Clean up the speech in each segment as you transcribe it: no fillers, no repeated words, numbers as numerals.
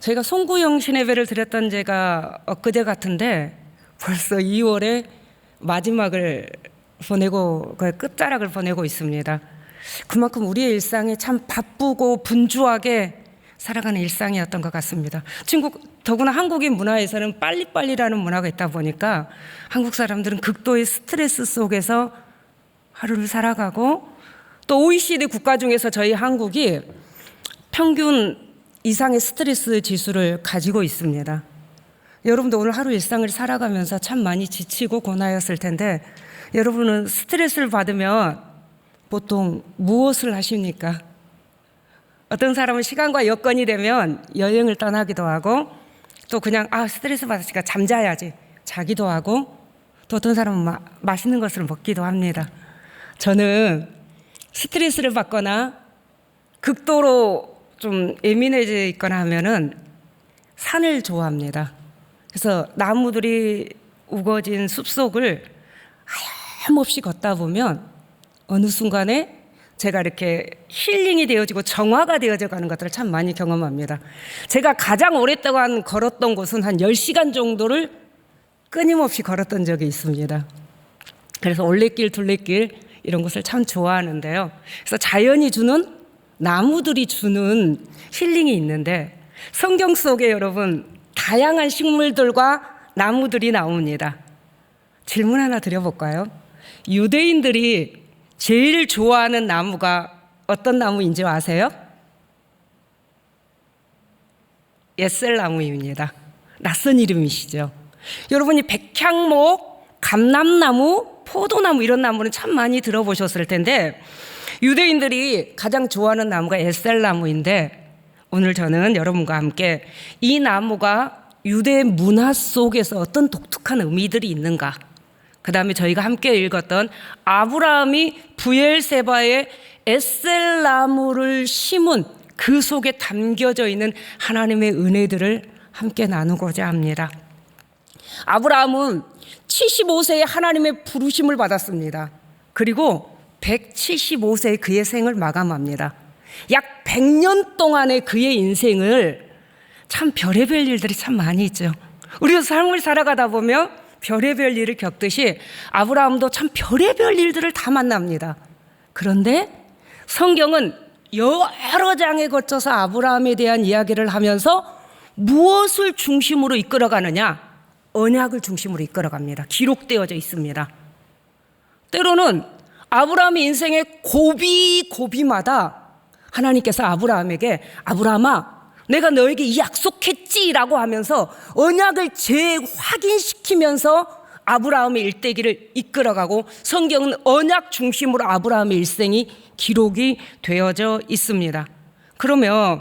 저희가 송구영 신예배를 드렸던 제가 엊그제 같은데 벌써 2월에 마지막을 보내고 거의 끝자락을 보내고 있습니다. 그만큼 우리의 일상이 참 바쁘고 분주하게 살아가는 일상이었던 것 같습니다. 더구나 한국인 문화에서는 빨리빨리라는 문화가 있다 보니까 한국 사람들은 극도의 스트레스 속에서 하루를 살아가고, 또 OECD 국가 중에서 저희 한국이 평균 이상의 스트레스 지수를 가지고 있습니다. 여러분도 오늘 하루 일상을 살아가면서 참 많이 지치고 고나였을 텐데, 여러분은 스트레스를 받으면 보통 무엇을 하십니까? 어떤 사람은 시간과 여건이 되면 여행을 떠나기도 하고, 또 그냥 스트레스 받으니까 잠자야지 자기도 하고, 또 어떤 사람은 맛있는 것을 먹기도 합니다. 저는 스트레스를 받거나 극도로 좀 예민해져 있거나 하면은 산을 좋아합니다. 그래서 나무들이 우거진 숲속을 하염없이 걷다 보면 어느 순간에 제가 이렇게 힐링이 되어지고 정화가 되어져 가는 것들을 참 많이 경험합니다. 제가 가장 오랫동안 걸었던 곳은 한 10시간 정도를 끊임없이 걸었던 적이 있습니다. 그래서 올레길, 둘레길 이런 곳을 참 좋아하는데요. 그래서 자연이 주는, 나무들이 주는 힐링이 있는데, 성경 속에 여러분 다양한 식물들과 나무들이 나옵니다. 질문 하나 드려볼까요? 유대인들이 제일 좋아하는 나무가 어떤 나무인지 아세요? 옛셀나무입니다. 낯선 이름이시죠? 여러분이 백향목, 감람나무, 포도나무 이런 나무는 참 많이 들어보셨을 텐데, 유대인들이 가장 좋아하는 나무가 에셀나무인데, 오늘 저는 여러분과 함께 이 나무가 유대 문화 속에서 어떤 독특한 의미들이 있는가, 그 다음에 저희가 함께 읽었던 아브라함이 부엘세바에 에셀나무를 심은 그 속에 담겨져 있는 하나님의 은혜들을 함께 나누고자 합니다. 아브라함은 75세에 하나님의 부르심을 받았습니다. 그리고 175세에 그의 생을 마감합니다. 약 100년 동안의 그의 인생을 참 별의별 일들이 참 많이 있죠. 우리도 삶을 살아가다 보면 별의별 일을 겪듯이 아브라함도 참 별의별 일들을 다 만납니다. 그런데 성경은 여러 장에 걸쳐서 아브라함에 대한 이야기를 하면서 무엇을 중심으로 이끌어가느냐? 언약을 중심으로 이끌어갑니다. 기록되어져 있습니다. 때로는 아브라함의 인생의 고비마다 하나님께서 아브라함에게, 아브라함아, 내가 너에게 이 약속했지라고 하면서 언약을 재확인시키면서 아브라함의 일대기를 이끌어가고, 성경은 언약 중심으로 아브라함의 일생이 기록이 되어져 있습니다. 그러면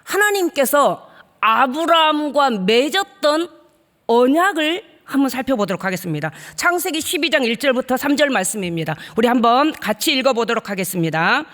하나님께서 아브라함과 맺었던 언약을 한번 살펴보도록 하겠습니다. 창세기 12장 1절부터 3절 말씀입니다. 우리 한번 같이 읽어보도록 하겠습니다.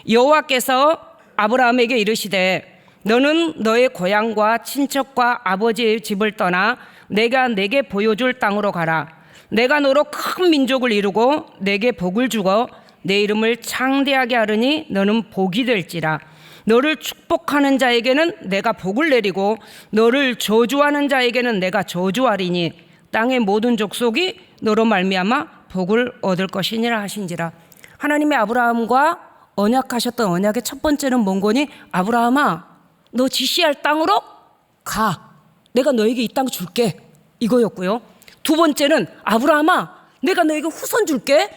여호와께서 아브라함에게 이르시되 너는 너의 고향과 친척과 아버지의 집을 떠나 내가 내게 보여줄 땅으로 가라. 내가 너로 큰 민족을 이루고 내게 복을 주고 내 이름을 창대하게 하르니 너는 복이 될지라. 너를 축복하는 자에게는 내가 복을 내리고 너를 저주하는 자에게는 내가 저주하리니 땅의 모든 족속이 너로 말미암아 복을 얻을 것이니라 하신지라. 하나님이 아브라함과 언약하셨던 언약의 첫 번째는 뭔거니? 아브라함아, 너 지시할 땅으로 가. 내가 너에게 이 땅 줄게. 이거였고요. 두 번째는 아브라함아, 내가 너에게 후손 줄게.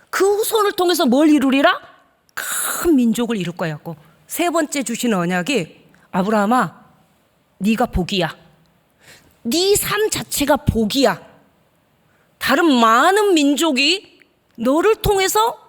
그 후손을 통해서 뭘 이루리라? 큰 민족을 이룰 거였고, 세 번째 주신 언약이 아브라함아, 네가 복이야. 네 삶 자체가 복이야. 다른 많은 민족이 너를 통해서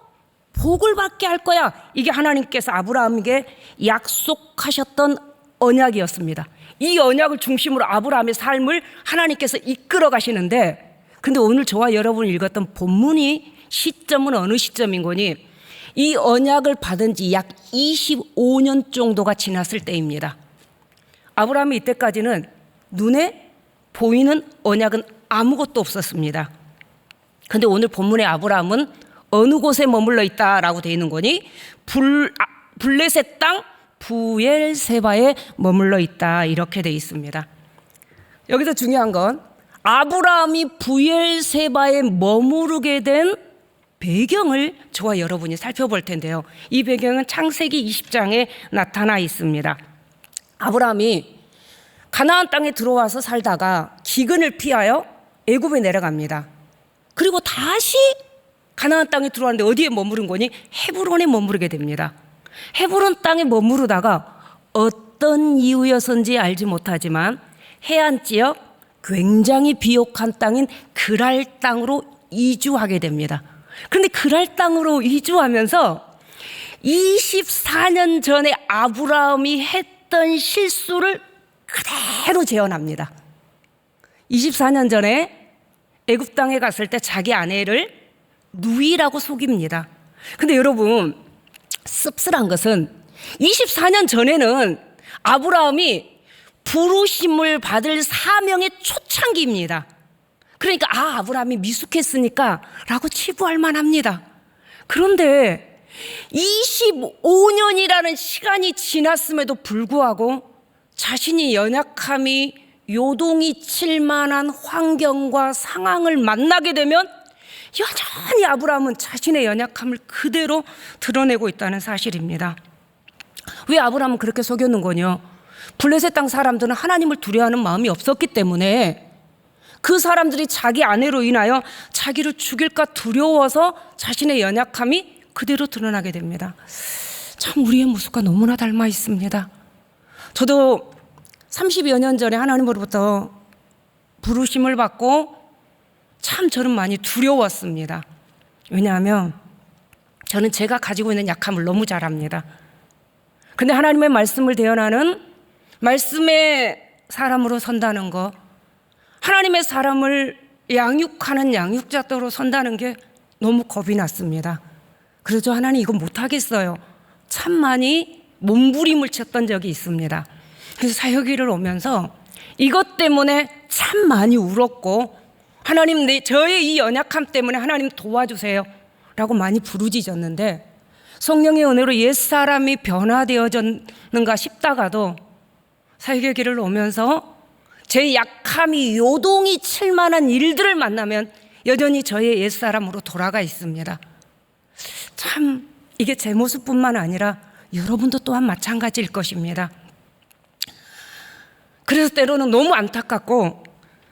복을 받게 할 거야. 이게 하나님께서 아브라함에게 약속하셨던 언약이었습니다. 이 언약을 중심으로 아브라함의 삶을 하나님께서 이끌어 가시는데, 근데 오늘 저와 여러분이 읽었던 본문이 시점은 어느 시점인 거니? 이 언약을 받은 지 약 25년 정도가 지났을 때입니다. 아브라함이 이때까지는 눈에 보이는 언약은 아무것도 없었습니다. 근데 오늘 본문의 아브라함은 어느 곳에 머물러 있다라고 되어 있는 거니? 블레셋 땅 부엘세바에 머물러 있다 이렇게 돼 있습니다. 여기서 중요한 건 아브라함이 부엘세바에 머무르게 된 배경을 저와 여러분이 살펴볼 텐데요. 이 배경은 창세기 20장에 나타나 있습니다. 아브라함이 가나안 땅에 들어와서 살다가 기근을 피하여 애굽에 내려갑니다. 그리고 다시 가나안 땅에 들어왔는데 어디에 머무른 거니? 헤브론에 머무르게 됩니다. 헤브론 땅에 머무르다가 어떤 이유여서인지 알지 못하지만 해안 지역 굉장히 비옥한 땅인 그랄 땅으로 이주하게 됩니다. 그런데 그랄 땅으로 이주하면서 24년 전에 아브라함이 했던 실수를 그대로 재현합니다. 24년 전에 애굽 땅에 갔을 때 자기 아내를 누이라고 속입니다. 근데 여러분, 씁쓸한 것은 24년 전에는 아브라함이 부르심을 받을 사명의 초창기입니다. 그러니까 아브라함이 미숙했으니까 라고 치부할 만합니다. 그런데 25년이라는 시간이 지났음에도 불구하고 자신이 연약함이 요동이 칠 만한 환경과 상황을 만나게 되면 여전히 아브라함은 자신의 연약함을 그대로 드러내고 있다는 사실입니다. 왜 아브라함은 그렇게 속였는거요? 블레셋 땅 사람들은 하나님을 두려워하는 마음이 없었기 때문에 그 사람들이 자기 아내로 인하여 자기를 죽일까 두려워서 자신의 연약함이 그대로 드러나게 됩니다. 참 우리의 모습과 너무나 닮아 있습니다. 저도 30여 년 전에 하나님으로부터 부르심을 받고 참 저는 많이 두려웠습니다. 왜냐하면 저는 제가 가지고 있는 약함을 너무 잘 압니다. 근데 하나님의 말씀을 대언하는 말씀의 사람으로 선다는 거, 하나님의 사람을 양육하는 양육자로 선다는 게 너무 겁이 났습니다. 그래서 하나님 이거 못하겠어요. 참 많이 몸부림을 쳤던 적이 있습니다. 그래서 사역일을 오면서 이것 때문에 참 많이 울었고, 하나님 저의 이 연약함 때문에 하나님 도와주세요 라고 많이 부르짖었는데, 성령의 은혜로 옛사람이 변화되어졌는가 싶다가도 사역의 길을 오면서 제 약함이 요동이 칠 만한 일들을 만나면 여전히 저의 옛사람으로 돌아가 있습니다. 참 이게 제 모습뿐만 아니라 여러분도 또한 마찬가지일 것입니다. 그래서 때로는 너무 안타깝고,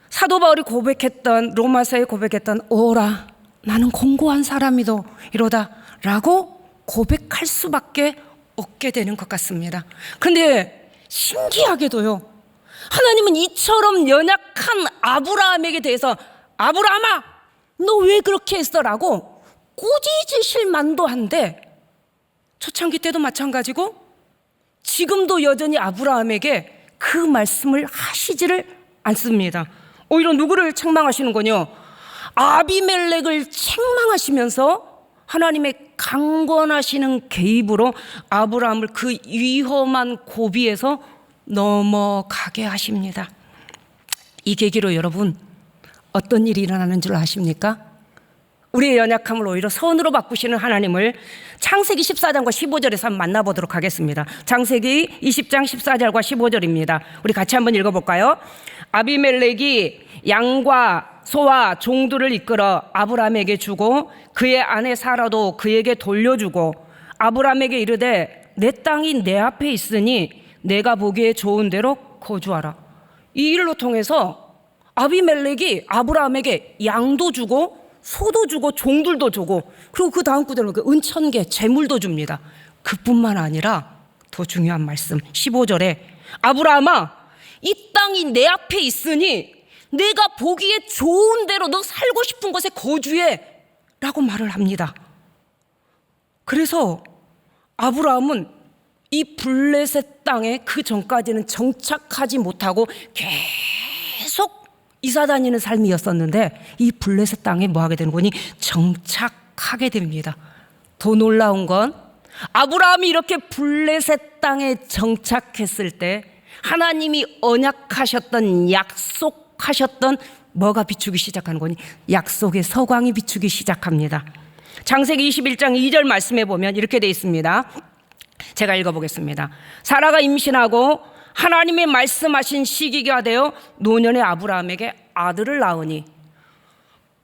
사도 바울이 고백했던, 로마서에 고백했던 오라 나는 공고한 사람이도 이로다 라고 고백할 수밖에 없게 되는 것 같습니다. 그런데 신기하게도요, 하나님은 이처럼 연약한 아브라함에게 대해서 아브라함아 너 왜 그렇게 했어? 라고 꾸짖으실 만도 한데, 초창기 때도 마찬가지고 지금도 여전히 아브라함에게 그 말씀을 하시지를 않습니다. 오히려 누구를 책망하시는군요? 아비멜렉을 책망하시면서 하나님의 강권하시는 개입으로 아브라함을 그 위험한 고비에서 넘어가게 하십니다. 이 계기로 여러분 어떤 일이 일어나는 줄 아십니까? 우리의 연약함을 오히려 선으로 바꾸시는 하나님을 창세기 14장과 15절에서 한번 만나보도록 하겠습니다. 창세기 20장 14절과 15절입니다. 우리 같이 한번 읽어볼까요? 아비멜렉이 양과 소와 종들을 이끌어 아브라함에게 주고 그의 아내 사라도 그에게 돌려주고 아브라함에게 이르되 내 땅이 내 앞에 있으니 내가 보기에 좋은 대로 거주하라. 이 일로 통해서 아비멜렉이 아브라함에게 양도 주고 소도 주고 종들도 주고, 그리고 그 다음 구절로 은천계 재물도 줍니다. 그뿐만 아니라 더 중요한 말씀 15절에 아브라함아 이 땅이 내 앞에 있으니 내가 보기에 좋은 대로 너 살고 싶은 곳에 거주해 라고 말을 합니다. 그래서 아브라함은 이 블레셋 땅에 그 전까지는 정착하지 못하고 계속 이사 다니는 삶이었었는데 이 블레셋 땅에 뭐 하게 되는 거니? 정착하게 됩니다. 더 놀라운 건 아브라함이 이렇게 블레셋 땅에 정착했을 때 하나님이 언약하셨던 약속하셨던 뭐가 비추기 시작하는 거니? 약속의 서광이 비추기 시작합니다. 창세기 21장 2절 말씀에 보면 이렇게 되어 있습니다. 제가 읽어보겠습니다. 사라가 임신하고 하나님의 말씀하신 시기가 되어 노년의 아브라함에게 아들을 낳으니,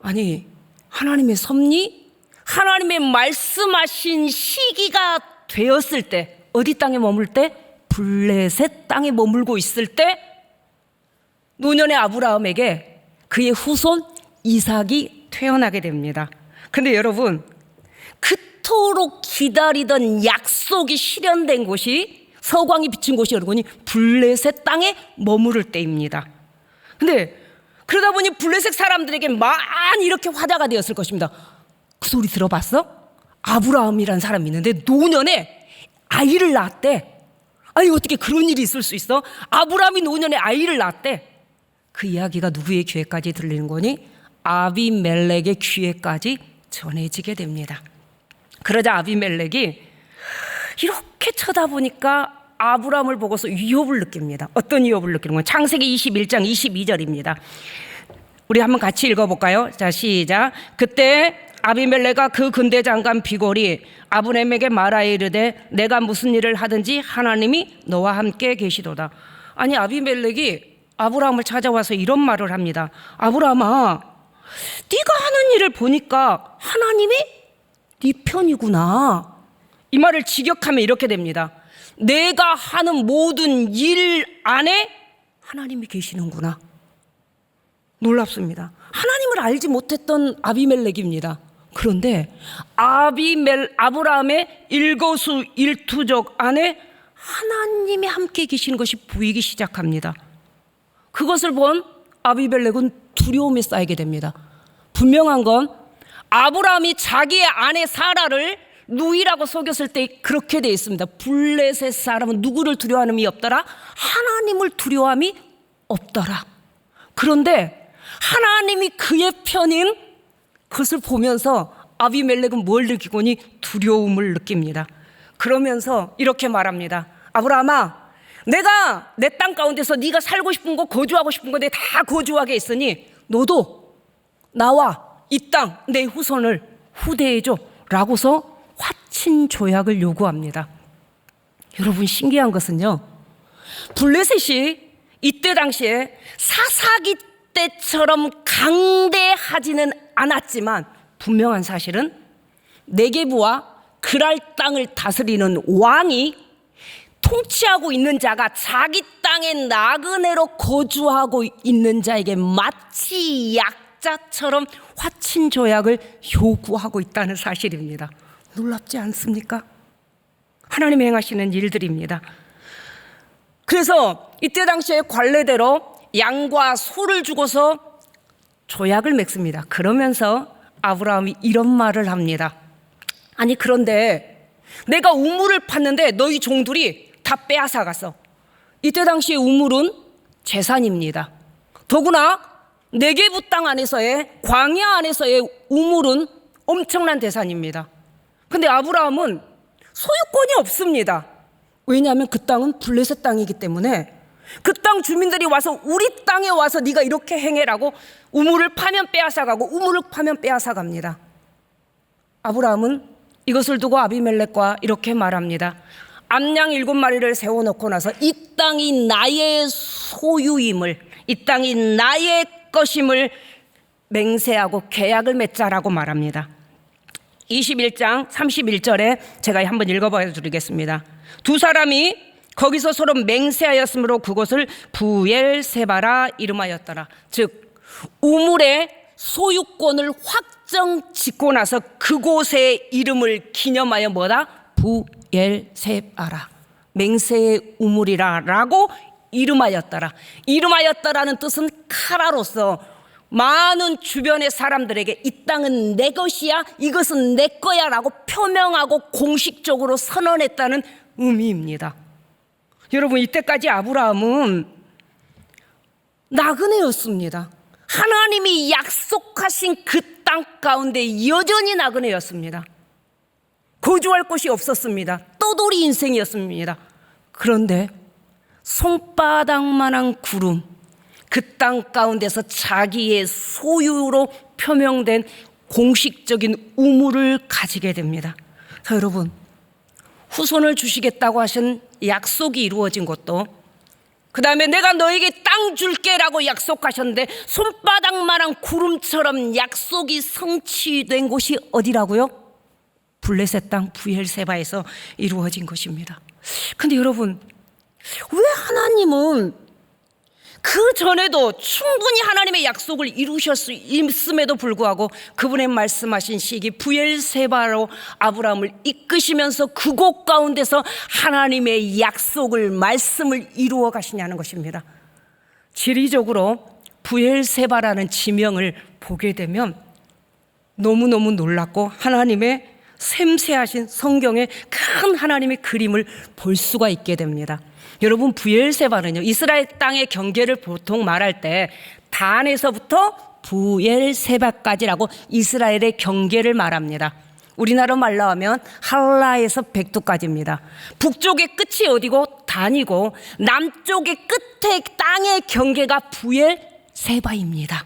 아니 하나님의 섭리, 하나님의 말씀하신 시기가 되었을 때 어디 땅에 머물 때? 블레셋 땅에 머물고 있을 때 노년의 아브라함에게 그의 후손 이삭이 태어나게 됩니다. 근데 여러분, 그토록 기다리던 약속이 실현된 곳이, 서광이 비친 곳이 여러분이 블레셋 땅에 머무를 때입니다. 근데 그러다 보니 블레셋 사람들에게 많이 이렇게 화제가 되었을 것입니다. 그 소리 들어봤어? 아브라함이라는 사람이 있는데 노년에 아이를 낳았대. 아니 어떻게 그런 일이 있을 수 있어? 아브라함이 노년에 아이를 낳았대. 그 이야기가 누구의 귀에까지 들리는 거니? 아비멜렉의 귀에까지 전해지게 됩니다. 그러자 아비멜렉이 이렇게 쳐다보니까 아브라함을 보고서 위협을 느낍니다. 어떤 위협을 느끼는 거예요? 창세기 21장 22절입니다. 우리 한번 같이 읽어볼까요? 자, 시작. 그때 아비멜렉과 그 군대 장관 비골이 아브라함에게 말하여 이르되 내가 무슨 일을 하든지 하나님이 너와 함께 계시도다. 아니 아비멜렉이 아브라함을 찾아와서 이런 말을 합니다. 아브라함아, 네가 하는 일을 보니까 하나님이 네 편이구나. 이 말을 직역하면 이렇게 됩니다. 내가 하는 모든 일 안에 하나님이 계시는구나. 놀랍습니다. 하나님을 알지 못했던 아비멜렉입니다. 그런데 아브라함의 일거수일투족 안에 하나님이 함께 계시는 것이 보이기 시작합니다. 그것을 본 아비멜렉은 두려움에 쌓이게 됩니다. 분명한 건 아브라함이 자기의 아내 사라를 누이라고 속였을 때 그렇게 되어 있습니다. 블레셋 사람은 누구를 두려워함이 없더라? 하나님을 두려워함이 없더라. 그런데 하나님이 그의 편인 그것을 보면서 아비멜렉은 뭘 느끼고니? 두려움을 느낍니다. 그러면서 이렇게 말합니다. 아브라함아, 내가 내 땅 가운데서 네가 살고 싶은 거, 거주하고 싶은 거 내가 다 거주하게 했으니 너도 나와 이 땅 내 후손을 후대해줘 라고서 화친 조약을 요구합니다. 여러분, 신기한 것은요, 블레셋이 이때 당시에 사사기 때처럼 강대하지는 않았지만 분명한 사실은 네게부와 그랄 땅을 다스리는 왕이 통치하고 있는 자가 자기 땅의 나그네로 거주하고 있는 자에게 마치 약자처럼 화친 조약을 요구하고 있다는 사실입니다. 놀랍지 않습니까? 하나님이 행하시는 일들입니다. 그래서 이때 당시에 관례대로 양과 소를 주고서 조약을 맺습니다. 그러면서 아브라함이 이런 말을 합니다. 아니 그런데 내가 우물을 팠는데 너희 종들이 다 빼앗아갔어. 이때 당시에 우물은 재산입니다. 더구나 네게부 땅 안에서의, 광야 안에서의 우물은 엄청난 재산입니다. 근데 아브라함은 소유권이 없습니다. 왜냐하면 그 땅은 블레셋 땅이기 때문에 그 땅 주민들이 와서 우리 땅에 와서 네가 이렇게 행해라고 우물을 파면 빼앗아가고 우물을 파면 빼앗아갑니다. 아브라함은 이것을 두고 아비멜렉과 이렇게 말합니다. 암양 7마리를 세워놓고 나서 이 땅이 나의 소유임을, 이 땅이 나의 것임을 맹세하고 계약을 맺자라고 말합니다. 21장 31절에 제가 한번 읽어봐 드리겠습니다. 두 사람이 거기서 서로 맹세하였으므로 그곳을 부엘세바라 이름하였더라. 즉 우물의 소유권을 확정 짓고 나서 그곳의 이름을 기념하여 뭐다? 부엘세바라, 맹세의 우물이라라고 이름하였더라. 이름하였다라는 뜻은 카라로서 많은 주변의 사람들에게 이 땅은 내 것이야, 이것은 내 거야 라고 표명하고 공식적으로 선언했다는 의미입니다. 여러분, 이때까지 아브라함은 나그네였습니다. 하나님이 약속하신 그 땅 가운데 여전히 나그네였습니다. 거주할 곳이 없었습니다. 떠돌이 인생이었습니다. 그런데 손바닥만한 구름, 그 땅 가운데서 자기의 소유로 표명된 공식적인 우물을 가지게 됩니다. 자, 여러분, 후손을 주시겠다고 하신 약속이 이루어진 것도, 그 다음에 내가 너에게 땅 줄게라고 약속하셨는데 손바닥만한 구름처럼 약속이 성취된 곳이 어디라고요? 블레셋 땅 브엘세바에서 이루어진 것입니다. 근데 여러분, 왜 하나님은 그 전에도 충분히 하나님의 약속을 이루실 수 있음에도 불구하고 그분의 말씀하신 시기 브엘세바로 아브라함을 이끄시면서 그곳 가운데서 하나님의 약속을, 말씀을 이루어 가시냐는 것입니다. 지리적으로 브엘세바라는 지명을 보게 되면 너무너무 놀랍고 하나님의 샘세하신 성경의 큰 하나님의 그림을 볼 수가 있게 됩니다. 여러분, 브엘세바는요, 이스라엘 땅의 경계를 보통 말할 때 단에서부터 브엘세바까지라고 이스라엘의 경계를 말합니다. 우리나라 말로 하면 할라에서 백두까지입니다. 북쪽의 끝이 어디고 단이고 남쪽의 끝에 땅의 경계가 브엘세바입니다.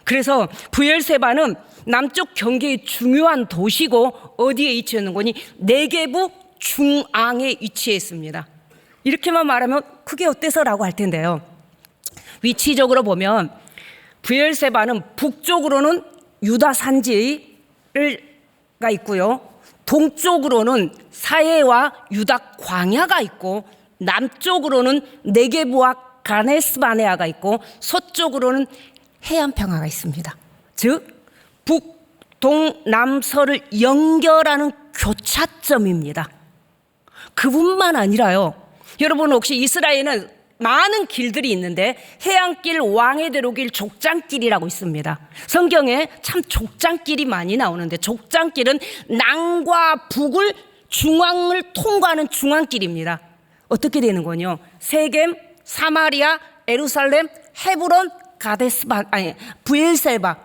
그래서 브엘세바는 남쪽 경계의 중요한 도시고 어디에 위치해 있는 거니? 네게부 중앙에 위치해 있습니다. 이렇게만 말하면 그게 어때서라고 할 텐데요, 위치적으로 보면 브엘세바는 북쪽으로는 유다 산지가 있고요, 동쪽으로는 사해와 유다 광야가 있고, 남쪽으로는 네게부와 가네스 바네아가 있고, 서쪽으로는 해안 평화가 있습니다. 즉 북, 동, 남, 서를 연결하는 교차점입니다. 그뿐만 아니라요, 여러분 혹시 이스라엘에는 많은 길들이 있는데 해안길, 왕의대로길, 족장길이라고 있습니다. 성경에 참 족장길이 많이 나오는데 족장길은 남과 북을 중앙을 통과하는 중앙길입니다. 어떻게 되는 거냐? 세겜, 사마리아, 예루살렘, 헤브론, 브엘세바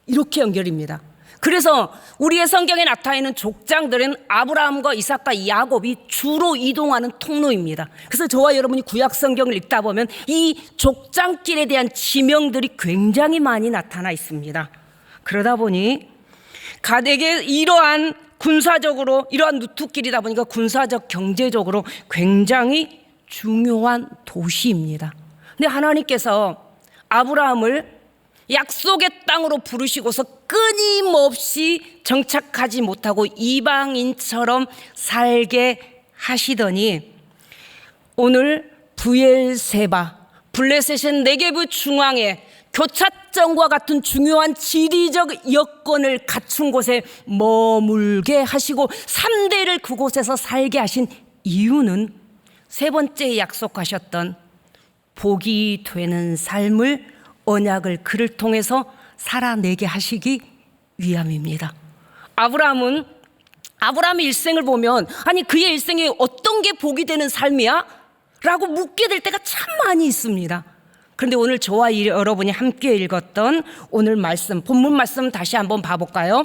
이렇게 연결입니다. 그래서 우리의 성경에 나타나는 족장들은 아브라함과 이삭과 야곱이 주로 이동하는 통로입니다. 그래서 저와 여러분이 구약 성경을 읽다 보면 이 족장길에 대한 지명들이 굉장히 많이 나타나 있습니다. 그러다 보니 가대게 이러한 군사적으로 이러한 누트길이다 보니까 군사적, 경제적으로 굉장히 중요한 도시입니다. 근데 하나님께서 아브라함을 약속의 땅으로 부르시고서 끊임없이 정착하지 못하고 이방인처럼 살게 하시더니 오늘 브엘세바, 블레셋은 네게부 중앙에 교차점과 같은 중요한 지리적 여건을 갖춘 곳에 머물게 하시고 3대를 그곳에서 살게 하신 이유는 세 번째 약속하셨던 복이 되는 삶을, 언약을 그를 통해서 살아내게 하시기 위함입니다. 아브라함의 일생을 보면 아니 그의 일생에 어떤 게 복이 되는 삶이야? 라고 묻게 될 때가 참 많이 있습니다. 그런데 오늘 저와 여러분이 함께 읽었던 오늘 말씀, 본문 말씀 다시 한번 봐볼까요?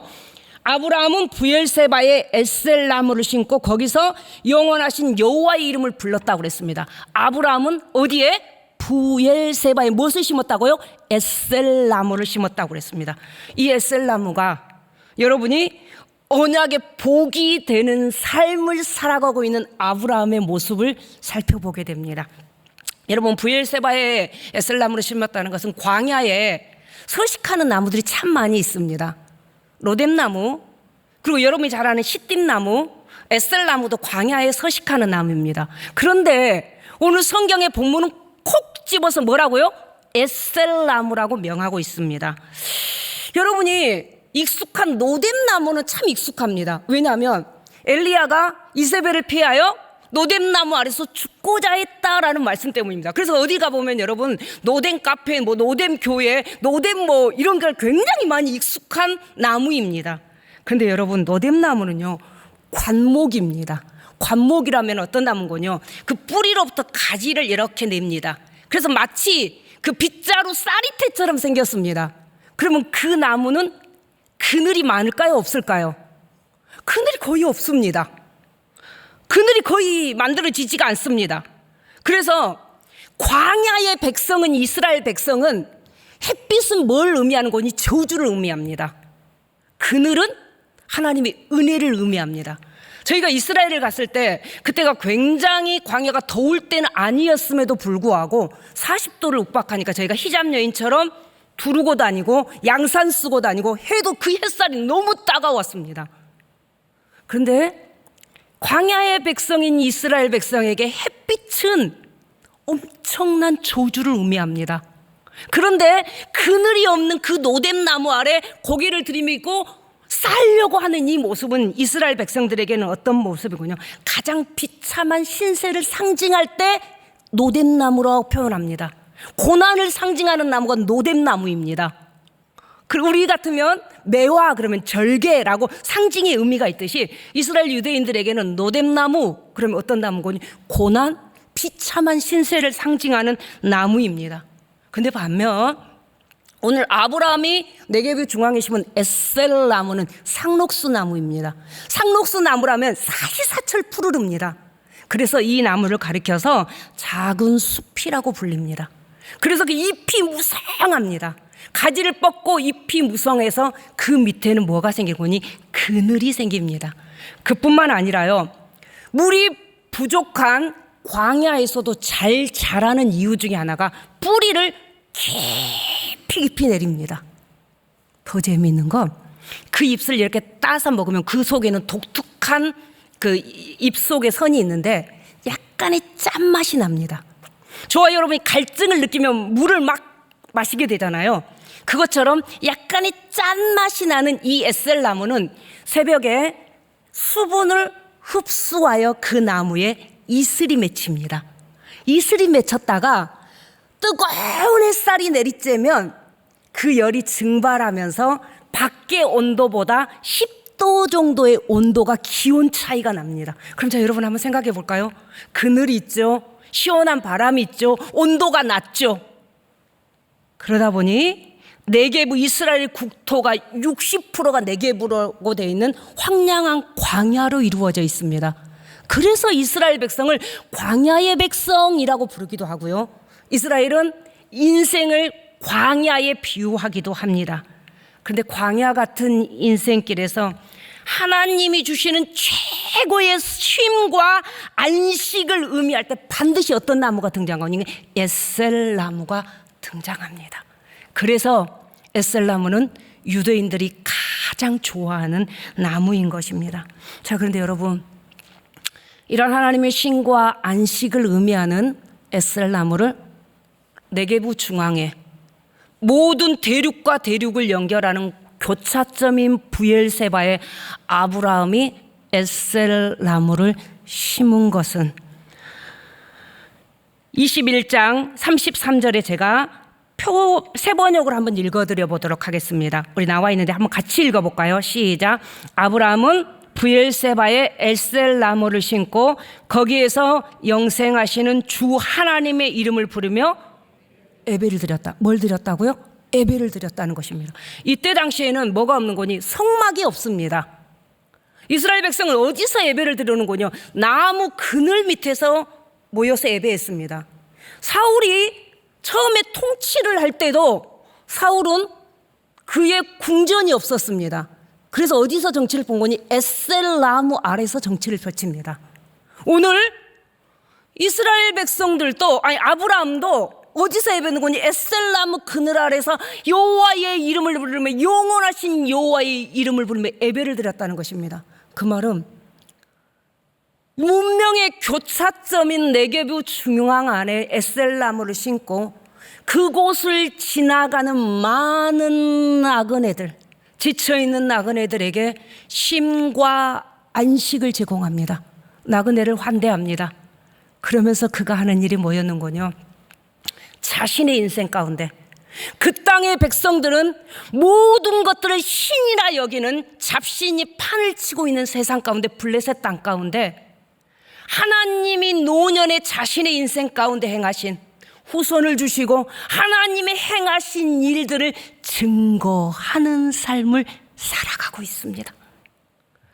아브라함은 브엘세바에 에셀나무를 심고 거기서 영원하신 여호와의 이름을 불렀다고 그랬습니다. 아브라함은 어디에? 브엘세바에 무엇을 심었다고요? 에셀나무를 심었다고 그랬습니다. 이 에셀나무가 여러분이 언약의 복이 되는 삶을 살아가고 있는 아브라함의 모습을 살펴보게 됩니다. 여러분, 브엘세바에 에셀나무를 심었다는 것은 광야에 서식하는 나무들이 참 많이 있습니다. 로뎀나무, 그리고 여러분이 잘 아는 시띠나무, 에셀나무도 광야에 서식하는 나무입니다. 그런데 오늘 성경의 본문은 콕 집어서 뭐라고요? 에셀나무라고 명하고 있습니다. 여러분이 익숙한 로뎀나무는 참 익숙합니다. 왜냐하면 엘리야가 이세벨을 피하여 로뎀나무 아래서 죽고자 했다라는 말씀 때문입니다. 그래서 어디 가보면 여러분 로뎀 카페, 로뎀 교회, 로뎀 이런 게 굉장히 많이 익숙한 나무입니다. 그런데 여러분 로뎀나무는요 관목입니다. 관목이라면 어떤 나무군요, 그 뿌리로부터 가지를 이렇게 냅니다. 그래서 마치 그 빗자루 쌀이태처럼 생겼습니다. 그러면 그 나무는 그늘이 많을까요? 없을까요? 그늘이 거의 없습니다. 그늘이 거의 만들어지지가 않습니다. 그래서 광야의 백성은, 이스라엘 백성은 햇빛은 뭘 의미하는 거니? 저주를 의미합니다. 그늘은 하나님의 은혜를 의미합니다. 저희가 이스라엘을 갔을 때 그때가 굉장히 광야가 더울 때는 아니었음에도 불구하고 40도를 육박하니까 저희가 히잡 여인처럼 두르고 다니고 양산 쓰고 다니고 해도 그 햇살이 너무 따가웠습니다. 그런데 광야의 백성인 이스라엘 백성에게 햇빛은 엄청난 저주를 의미합니다. 그런데 그늘이 없는 그 노뎀나무 아래 고개를 들이밀고 살려고 하는 이 모습은 이스라엘 백성들에게는 어떤 모습이군요. 가장 비참한 신세를 상징할 때 노뎀나무라고 표현합니다. 고난을 상징하는 나무가 노뎀나무입니다. 그리고 우리 같으면 매화 그러면 절개라고 상징의 의미가 있듯이 이스라엘 유대인들에게는 노뎀나무 그러면 어떤 나무군요? 고난, 비참한 신세를 상징하는 나무입니다. 근데 반면 오늘 아브라함이 네게브 중앙에 심은 에셀 나무는 상록수 나무입니다. 상록수 나무라면 사시사철 푸르릅니다. 그래서 이 나무를 가리켜서 작은 숲이라고 불립니다. 그래서 그 잎이 무성합니다. 가지를 뻗고 잎이 무성해서 그 밑에는 뭐가 생기고니 그늘이 생깁니다. 그뿐만 아니라요, 물이 부족한 광야에서도 잘 자라는 이유 중에 하나가 뿌리를 깊이 내립니다. 더 재미있는 건 그 잎을 이렇게 따서 먹으면 그 속에는 독특한 그 잎 속에 선이 있는데 약간의 짠맛이 납니다. 저와 여러분이 갈증을 느끼면 물을 막 마시게 되잖아요. 그것처럼 약간의 짠맛이 나는 이 에셀 나무는 새벽에 수분을 흡수하여 그 나무에 이슬이 맺힙니다. 이슬이 맺혔다가 뜨거운 햇살이 내리쬐면 그 열이 증발하면서 밖의 온도보다 10도 정도의 온도가 기온 차이가 납니다. 그럼 자 여러분 한번 생각해 볼까요? 그늘이 있죠. 시원한 바람이 있죠. 온도가 낮죠. 그러다 보니 네게브 이스라엘 국토가 60%가 네게브라고 되어 있는 황량한 광야로 이루어져 있습니다. 그래서 이스라엘 백성을 광야의 백성이라고 부르기도 하고요. 이스라엘은 인생을 광야에 비유하기도 합니다. 그런데 광야 같은 인생길에서 하나님이 주시는 최고의 쉼과 안식을 의미할 때 반드시 어떤 나무가 등장하니 에셀 나무가 등장합니다. 그래서 에셀 나무는 유대인들이 가장 좋아하는 나무인 것입니다. 자, 그런데 여러분, 이런 하나님의 쉼과 안식을 의미하는 에셀 나무를 네게브 중앙에 모든 대륙과 대륙을 연결하는 교차점인 부엘세바에 아브라함이 에셀 나무를 심은 것은 21장 33절에 제가 새 번역을 한번 읽어드려 보도록 하겠습니다. 우리 나와 있는데 한번 같이 읽어볼까요? 시작. 아브라함은 부엘세바에 에셀 나무를 심고 거기에서 영생하시는 주 하나님의 이름을 부르며 예배를 드렸다. 뭘 드렸다고요? 예배를 드렸다는 것입니다. 이때 당시에는 뭐가 없는 거니? 성막이 없습니다. 이스라엘 백성은 어디서 예배를 드리는 거냐? 나무 그늘 밑에서 모여서 예배했습니다. 사울이 처음에 통치를 할 때도 사울은 그의 궁전이 없었습니다. 그래서 어디서 정치를 본 거니? 에셀 나무 아래서 정치를 펼칩니다. 오늘 이스라엘 백성들도 아브라함도 어디서 예배하는 거니? 에셀 나무 그늘 아래서 여호와의 이름을 부르며 영원하신 여호와의 이름을 부르며 예배를 드렸다는 것입니다. 그 말은 문명의 교차점인 네게브 중앙 안에 에셀 나무를 심고 그곳을 지나가는 많은 나그네들, 지쳐있는 나그네들에게 쉼과 안식을 제공합니다. 나그네를 환대합니다. 그러면서 그가 하는 일이 뭐였는군요. 자신의 인생 가운데 그 땅의 백성들은 모든 것들을 신이라 여기는 잡신이 판을 치고 있는 세상 가운데, 블레셋 땅 가운데 하나님이 노년에 자신의 인생 가운데 행하신 후손을 주시고 하나님의 행하신 일들을 증거하는 삶을 살아가고 있습니다.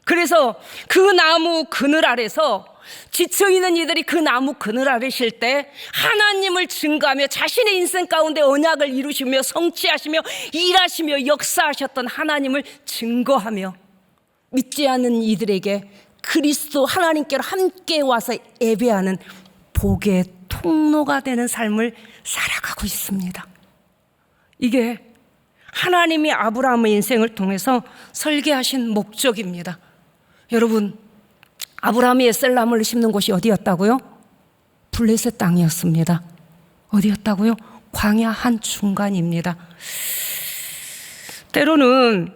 그래서 그 나무 그늘 아래서 지쳐있는 이들이 그 나무 그늘 아래 쉴 때 하나님을 증거하며 자신의 인생 가운데 언약을 이루시며 성취하시며 일하시며 역사하셨던 하나님을 증거하며 믿지 않는 이들에게 그리스도 하나님께로 함께 와서 예배하는 복의 통로가 되는 삶을 살아가고 있습니다. 이게 하나님이 아브라함의 인생을 통해서 설계하신 목적입니다. 여러분, 아브라함이 에셀나무를 심는 곳이 어디였다고요? 블레셋 땅이었습니다. 어디였다고요? 광야 한중간입니다. 때로는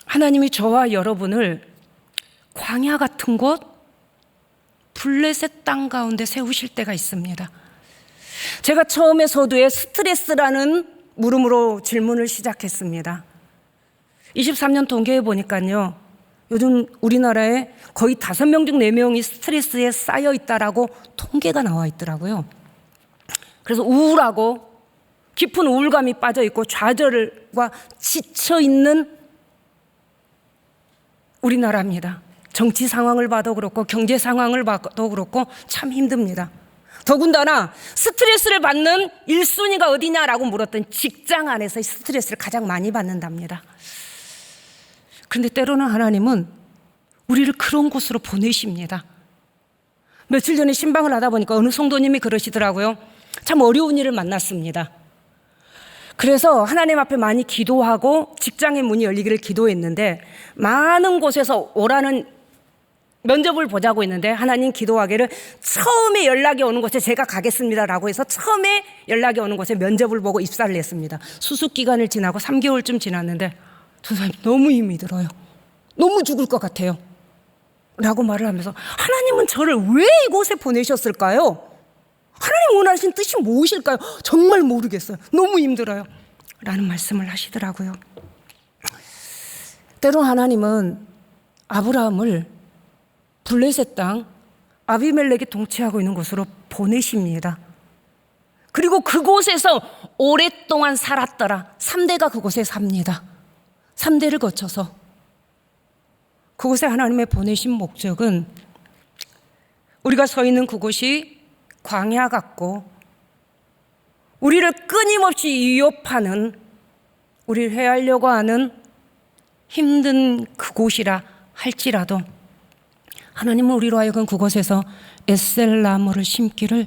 하나님이 저와 여러분을 광야 같은 곳, 블레셋 땅 가운데 세우실 때가 있습니다. 제가 처음에 서두에 스트레스라는 물음으로 질문을 시작했습니다. 23년 통계해 보니까요, 요즘 우리나라에 거의 5명 중 4명이 스트레스에 쌓여 있다라고 통계가 나와 있더라고요. 그래서 우울하고 깊은 우울감이 빠져 있고 좌절과 지쳐 있는 우리나라입니다. 정치 상황을 봐도 그렇고 경제 상황을 봐도 그렇고 참 힘듭니다. 더군다나 스트레스를 받는 1순위가 어디냐라고 물었더니 직장 안에서의 스트레스를 가장 많이 받는답니다. 그런데 때로는 하나님은 우리를 그런 곳으로 보내십니다. 며칠 전에 신방을 하다 보니까 어느 성도님이 그러시더라고요. 참 어려운 일을 만났습니다. 그래서 하나님 앞에 많이 기도하고 직장의 문이 열리기를 기도했는데 많은 곳에서 오라는 면접을 보자고 했는데 하나님 기도하기를 처음에 연락이 오는 곳에 제가 가겠습니다라고 해서 처음에 연락이 오는 곳에 면접을 보고 입사를 했습니다. 수습 기간을 지나고 3개월쯤 지났는데 선생님 너무 힘이 들어요. 너무 죽을 것 같아요. 라고 말을 하면서 하나님은 저를 왜 이곳에 보내셨을까요? 하나님 원하신 뜻이 무엇일까요? 정말 모르겠어요. 너무 힘들어요. 라는 말씀을 하시더라고요. 때로 하나님은 아브라함을 블레셋 땅 아비멜렉이 통치하고 있는 곳으로 보내십니다. 그리고 그곳에서 오랫동안 살았더라. 3대가 그곳에 삽니다. 3대를 거쳐서 그곳에 하나님의 보내신 목적은 우리가 서 있는 그곳이 광야 같고 우리를 끊임없이 위협하는, 우리를 해하려고 하는 힘든 그곳이라 할지라도 하나님은 우리로 하여금 그곳에서 에셀나무를 심기를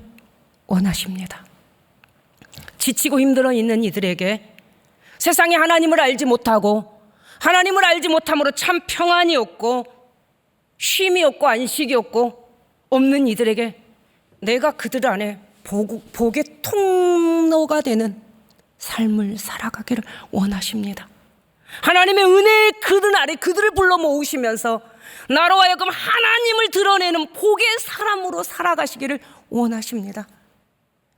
원하십니다. 지치고 힘들어 있는 이들에게 세상에 하나님을 알지 못하고 하나님을 알지 못함으로 참 평안이 없고 쉼이 없고 안식이 없는 이들에게 내가 그들 안에 복의 통로가 되는 삶을 살아가기를 원하십니다. 하나님의 은혜의 그들 아래 그들을 불러 모으시면서 나로 하여금 하나님을 드러내는 복의 사람으로 살아가시기를 원하십니다.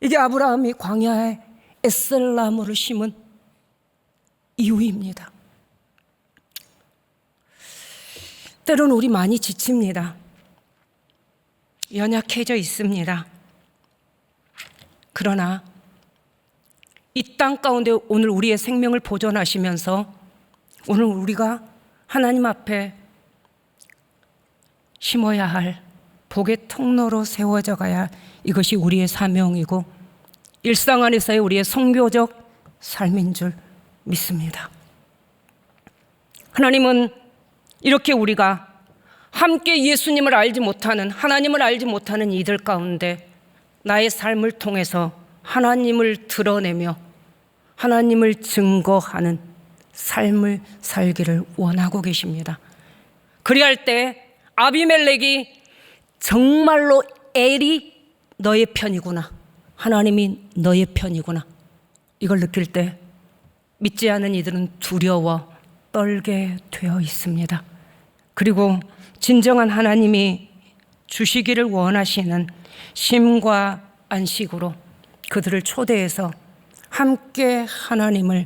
이게 아브라함이 광야에 에셀나무를 심은 이유입니다. 때로는 우리 많이 지칩니다. 연약해져 있습니다. 그러나 이 땅 가운데 오늘 우리의 생명을 보존하시면서 오늘 우리가 하나님 앞에 심어야 할 복의 통로로 세워져 가야 할 이것이 우리의 사명이고 일상 안에서의 우리의 선교적 삶인 줄 믿습니다. 하나님은 이렇게 우리가 함께 예수님을 알지 못하는, 하나님을 알지 못하는 이들 가운데 나의 삶을 통해서 하나님을 드러내며 하나님을 증거하는 삶을 살기를 원하고 계십니다. 그리할 때 아비멜렉이 정말로 엘이 너의 편이구나, 하나님이 너의 편이구나, 이걸 느낄 때 믿지 않은 이들은 두려워 떨게 되어 있습니다. 그리고 진정한 하나님이 주시기를 원하시는 쉼과 안식으로 그들을 초대해서 함께 하나님을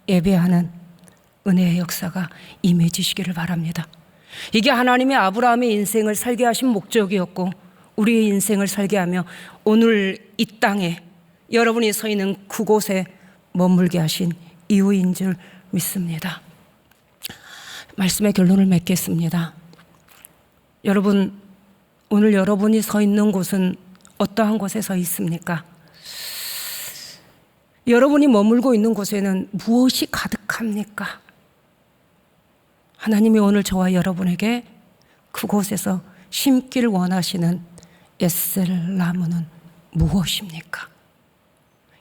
예배하는 은혜의 역사가 임해지시기를 바랍니다. 이게 하나님의 아브라함의 인생을 설계하신 목적이었고 우리의 인생을 설계하며 오늘 이 땅에 여러분이 서 있는 그곳에 머물게 하신 이유인 줄 믿습니다. 말씀의 결론을 맺겠습니다. 여러분, 오늘 여러분이 서 있는 곳은 어떠한 곳에 서 있습니까? 여러분이 머물고 있는 곳에는 무엇이 가득합니까? 하나님이 오늘 저와 여러분에게 그곳에서 심기를 원하시는 에셀 나무는 무엇입니까?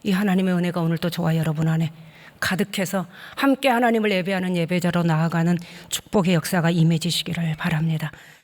이 하나님의 은혜가 오늘도 저와 여러분 안에 가득해서 함께 하나님을 예배하는 예배자로 나아가는 축복의 역사가 임해지시기를 바랍니다.